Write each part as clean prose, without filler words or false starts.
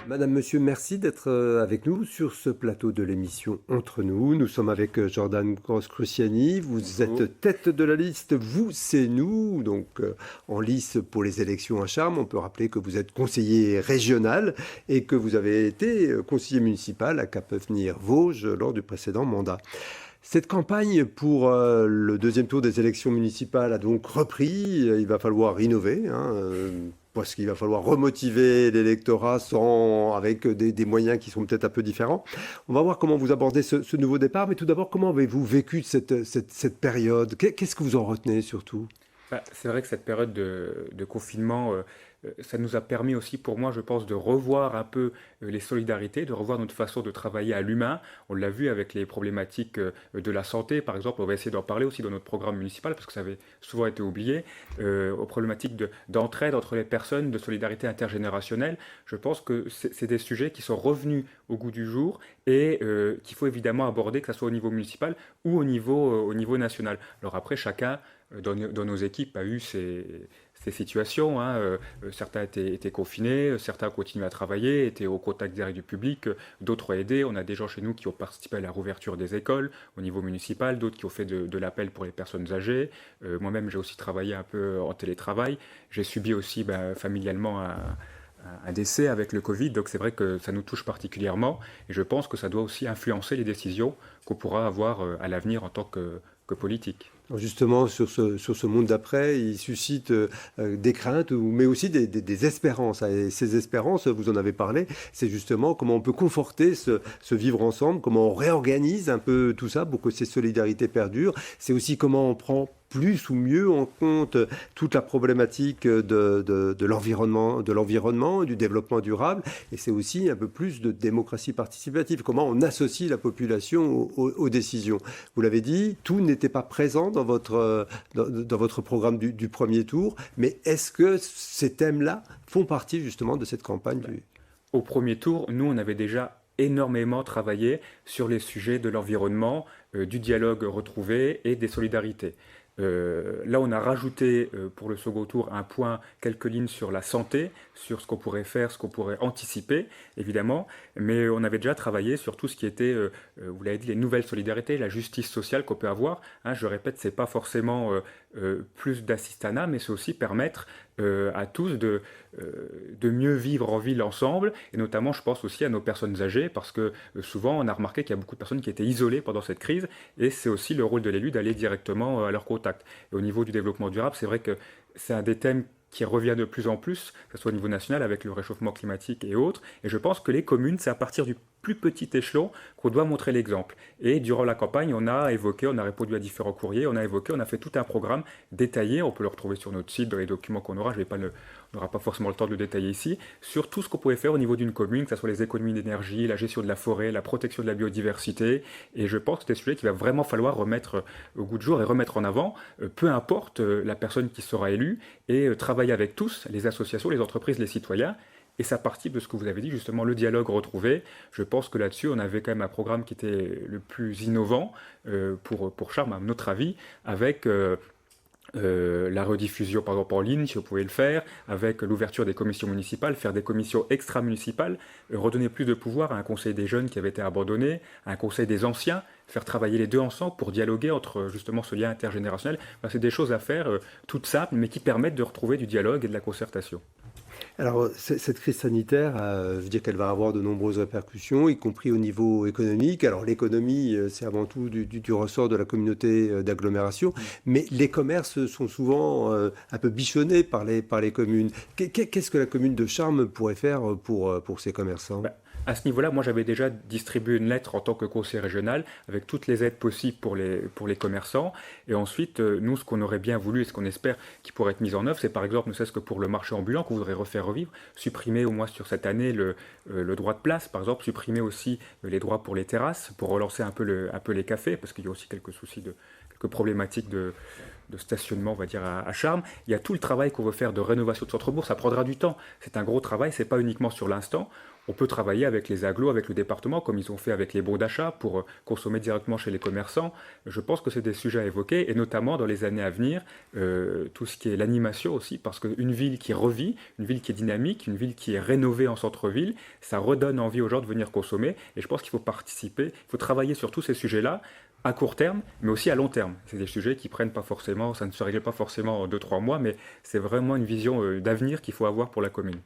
Madame, Monsieur, merci d'être avec nous sur ce plateau de l'émission Entre nous. Nous sommes avec Jordan Gross-Cruciani. Vous Bonjour. êtes tête de la liste Vous, c'est nous, donc en lice pour les élections à Charmes. On peut rappeler que vous êtes conseiller régional et que vous avez été conseiller municipal à Capevenir-Vosges lors du précédent mandat. Cette campagne pour le deuxième tour des élections municipales a donc repris. Il va falloir innover, parce qu'il va falloir remotiver l'électorat avec des moyens qui sont peut-être un peu différents. On va voir comment vous abordez ce nouveau départ, mais tout d'abord, comment avez-vous vécu cette période? Qu'est-ce que vous en retenez surtout? C'est vrai que cette période de confinement, ça nous a permis aussi, pour moi, je pense, de revoir un peu les solidarités, de revoir notre façon de travailler à l'humain. On l'a vu avec les problématiques de la santé, par exemple. On va essayer d'en parler aussi dans notre programme municipal, parce que ça avait souvent été oublié, aux problématiques d'entraide entre les personnes, de solidarité intergénérationnelle. Je pense que c'est des sujets qui sont revenus au goût du jour et qu'il faut évidemment aborder, que ce soit au niveau municipal ou au niveau national. Alors après, chacun dans nos équipes a eu ces situations. Certains étaient confinés, certains continuent à travailler, étaient au contact direct du public, d'autres ont aidé. On a des gens chez nous qui ont participé à la rouverture des écoles au niveau municipal, d'autres qui ont fait de l'appel pour les personnes âgées. Moi-même, j'ai aussi travaillé un peu en télétravail. J'ai subi aussi familialement un décès avec le Covid, donc c'est vrai que ça nous touche particulièrement et je pense que ça doit aussi influencer les décisions qu'on pourra avoir à l'avenir en tant que politique. Alors justement, sur ce monde d'après, il suscite des craintes, mais aussi des espérances. Et ces espérances, vous en avez parlé, c'est justement comment on peut conforter ce vivre ensemble, comment on réorganise un peu tout ça pour que ces solidarités perdurent. C'est aussi comment on prend plus ou mieux en compte toute la problématique de l'environnement, du développement durable. Et c'est aussi un peu plus de démocratie participative. Comment on associe la population aux décisions. Vous l'avez dit, tout n'était pas présent dans votre programme du premier tour, mais est-ce que ces thèmes-là font partie justement de cette campagne Au premier tour, nous, on avait déjà énormément travaillé sur les sujets de l'environnement, du dialogue retrouvé et des solidarités. Là, on a rajouté pour le second tour un point, quelques lignes sur la santé, sur ce qu'on pourrait faire, ce qu'on pourrait anticiper, évidemment, mais on avait déjà travaillé sur tout ce qui était, vous l'avez dit, les nouvelles solidarités, la justice sociale qu'on peut avoir. Je répète, c'est pas forcément plus d'assistanat, mais c'est aussi permettre à tous de mieux vivre en ville ensemble, et notamment, je pense aussi à nos personnes âgées, parce que souvent, on a remarqué qu'il y a beaucoup de personnes qui étaient isolées pendant cette crise, et c'est aussi le rôle de l'élu d'aller directement à leur contact. Et au niveau du développement durable, c'est vrai que c'est un des thèmes qui revient de plus en plus, que ce soit au niveau national avec le réchauffement climatique et autres. Et je pense que les communes, c'est à partir du plus petit échelon qu'on doit montrer l'exemple. Et durant la campagne, on a évoqué, on a répondu à différents courriers, on a fait tout un programme détaillé, on peut le retrouver sur notre site dans les documents qu'on aura, on n'aura pas forcément le temps de le détailler ici, sur tout ce qu'on pouvait faire au niveau d'une commune, que ce soit les économies d'énergie, la gestion de la forêt, la protection de la biodiversité. Et je pense que c'est des sujets qu'il va vraiment falloir remettre au goût du jour et remettre en avant, peu importe la personne qui sera élue, et travailler avec tous, les associations, les entreprises, les citoyens. Et ça participe de ce que vous avez dit, justement, le dialogue retrouvé. Je pense que là-dessus, on avait quand même un programme qui était le plus innovant pour Charmes, à notre avis, avec la rediffusion, par exemple, en ligne, si vous pouvez le faire, avec l'ouverture des commissions municipales, faire des commissions extra-municipales, redonner plus de pouvoir à un conseil des jeunes qui avait été abandonné, à un conseil des anciens, faire travailler les deux ensemble pour dialoguer entre justement ce lien intergénérationnel. C'est des choses à faire toutes simples, mais qui permettent de retrouver du dialogue et de la concertation. Alors, cette crise sanitaire, je veux dire qu'elle va avoir de nombreuses répercussions, y compris au niveau économique. Alors, l'économie, c'est avant tout du ressort de la communauté d'agglomération, mais les commerces sont souvent un peu bichonnés par les communes. Qu'est-ce que la commune de Charmes pourrait faire pour ces commerçants? À ce niveau-là, moi j'avais déjà distribué une lettre en tant que conseiller régional avec toutes les aides possibles pour les commerçants. Et ensuite, nous, ce qu'on aurait bien voulu et ce qu'on espère qui pourrait être mis en œuvre, c'est par exemple, ne serait-ce que pour le marché ambulant qu'on voudrait refaire revivre, supprimer au moins sur cette année le droit de place, par exemple, supprimer aussi les droits pour les terrasses, pour relancer un peu les cafés, parce qu'il y a aussi quelques quelques problématiques de stationnement, on va dire, à Charmes. Il y a tout le travail qu'on veut faire de rénovation de centre-bourg, ça prendra du temps. C'est un gros travail, c'est pas uniquement sur l'instant. On peut travailler avec les agglos, avec le département, comme ils ont fait avec les bons d'achat pour consommer directement chez les commerçants. Je pense que c'est des sujets à évoquer, et notamment dans les années à venir, tout ce qui est l'animation aussi, parce qu'une ville qui revit, une ville qui est dynamique, une ville qui est rénovée en centre-ville, ça redonne envie aux gens de venir consommer. Et je pense qu'il faut participer, il faut travailler sur tous ces sujets-là, à court terme, mais aussi à long terme. C'est des sujets qui prennent pas forcément, ça ne se règle pas forcément en 2-3 mois, mais c'est vraiment une vision d'avenir qu'il faut avoir pour la commune.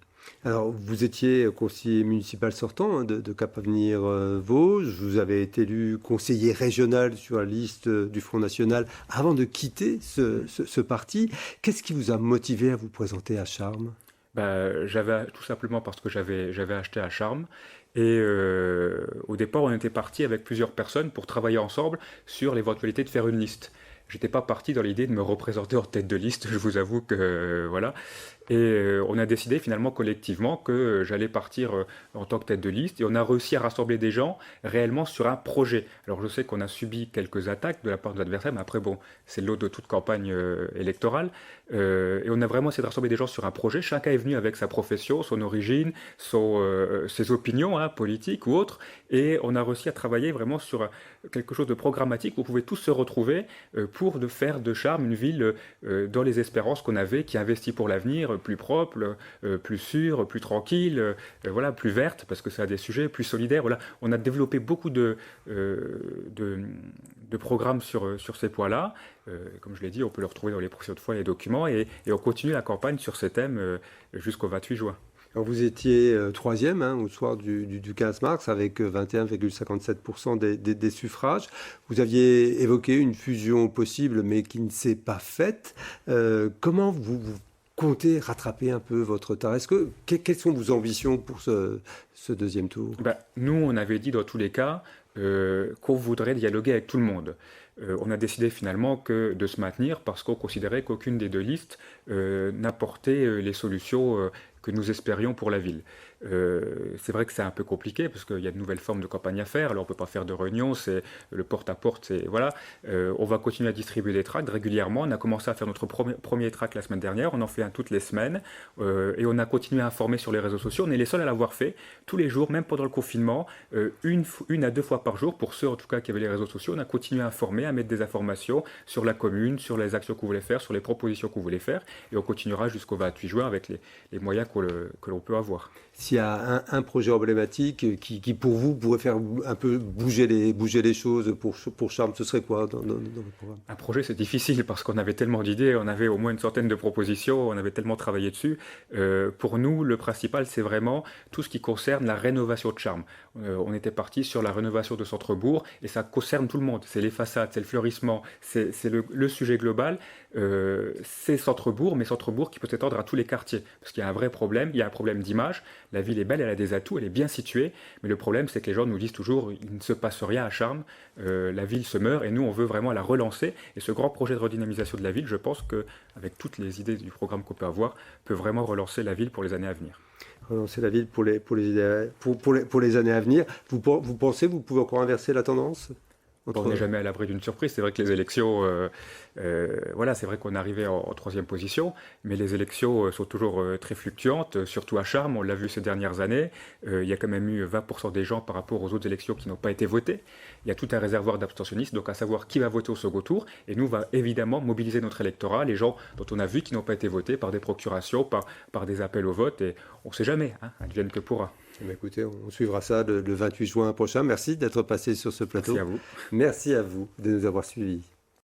Alors, vous étiez conseiller municipal sortant, hein, de Cap Avenir Vosges. Vous avez été élu conseiller régional sur la liste du Front National avant de quitter ce parti. Qu'est-ce qui vous a motivé à vous présenter à Charmes? Tout simplement parce que j'avais acheté à Charmes. Et au départ, on était parti avec plusieurs personnes pour travailler ensemble sur l'éventualité de faire une liste. J'étais pas parti dans l'idée de me représenter en tête de liste, je vous avoue que voilà. Et on a décidé finalement collectivement que j'allais partir en tant que tête de liste, et on a réussi à rassembler des gens réellement sur un projet. Alors je sais qu'on a subi quelques attaques de la part de l'adversaire, mais après bon, c'est l'eau de toute campagne électorale. Et on a vraiment essayé de rassembler des gens sur un projet. Chacun est venu avec sa profession, son origine, ses opinions, hein, politiques ou autres, et on a réussi à travailler vraiment sur quelque chose de programmatique où on pouvait tous se retrouver pour faire de Charmes une ville dans les espérances qu'on avait, qui investit pour l'avenir, plus propre, plus sûre, plus tranquille, voilà, plus verte, parce que ça a des sujets plus solidaires. Voilà. On a développé beaucoup de programmes sur ces points-là. Comme je l'ai dit, on peut le retrouver dans les prochaines fois les documents, et on continue la campagne sur ces thèmes jusqu'au 28 juin. Alors vous étiez troisième, hein, au soir du 15 mars avec 21,57% des suffrages. Vous aviez évoqué une fusion possible mais qui ne s'est pas faite. Comment vous comptez rattraper un peu votre retard? Quelles sont vos ambitions pour ce deuxième tour? Nous, on avait dit dans tous les cas qu'on voudrait dialoguer avec tout le monde. On a décidé finalement de se maintenir parce qu'on considérait qu'aucune des deux listes n'apportait les solutions que nous espérions pour la ville. C'est vrai que c'est un peu compliqué parce qu'il y a de nouvelles formes de campagne à faire. Alors on ne peut pas faire de réunion, c'est le porte-à-porte, voilà. On va continuer à distribuer des tracts régulièrement. On a commencé à faire notre premier tract la semaine dernière, on en fait un toutes les semaines, et on a continué à informer sur les réseaux sociaux. On est les seuls à l'avoir fait tous les jours, même pendant le confinement, une à deux fois par jour. Pour ceux en tout cas qui avaient les réseaux sociaux, on a continué à informer, à mettre des informations sur la commune, sur les actions qu'on voulait faire, sur les propositions qu'on voulait faire, et on continuera jusqu'au 28 juin avec les moyens que l'on peut avoir. S'il y a un projet emblématique qui pour vous pourrait faire un peu bouger les choses pour Charmes, ce serait quoi dans votre programme? Un projet, c'est difficile parce qu'on avait tellement d'idées, on avait au moins une centaine de propositions, on avait tellement travaillé dessus. Pour nous, le principal, c'est vraiment tout ce qui concerne la rénovation de Charmes. On était parti sur la rénovation de centre-bourg et ça concerne tout le monde. C'est les façades, c'est le fleurissement, c'est le sujet global. C'est centre-bourg, mais centre-bourg qui peut s'étendre à tous les quartiers. Parce qu'il y a un vrai problème, il y a un problème d'image. La ville est belle, elle a des atouts, elle est bien située, mais le problème c'est que les gens nous disent toujours il ne se passe rien à Charmes, la ville se meurt, et nous on veut vraiment la relancer. Et ce grand projet de redynamisation de la ville, je pense qu'avec toutes les idées du programme qu'on peut avoir, peut vraiment relancer la ville pour les années à venir. Relancer la ville pour les années à venir. Vous pensez que vous pouvez encore inverser la tendance? On n'est jamais à l'abri d'une surprise. C'est vrai que les élections, voilà, c'est vrai qu'on est arrivé en troisième position, mais les élections sont toujours très fluctuantes, surtout à Charmes. On l'a vu ces dernières années. Il y a quand même eu 20% des gens par rapport aux autres élections qui n'ont pas été votées. Il y a tout un réservoir d'abstentionnistes, donc à savoir qui va voter au second tour. Et nous, on va évidemment mobiliser notre électorat, les gens dont on a vu qui n'ont pas été votés par des procurations, par des appels au vote. Et on ne sait jamais, hein, advienne que pourra. Écoutez, on suivra ça le 28 juin prochain. Merci d'être passé sur ce plateau. Merci à vous. Merci à vous de nous avoir suivis.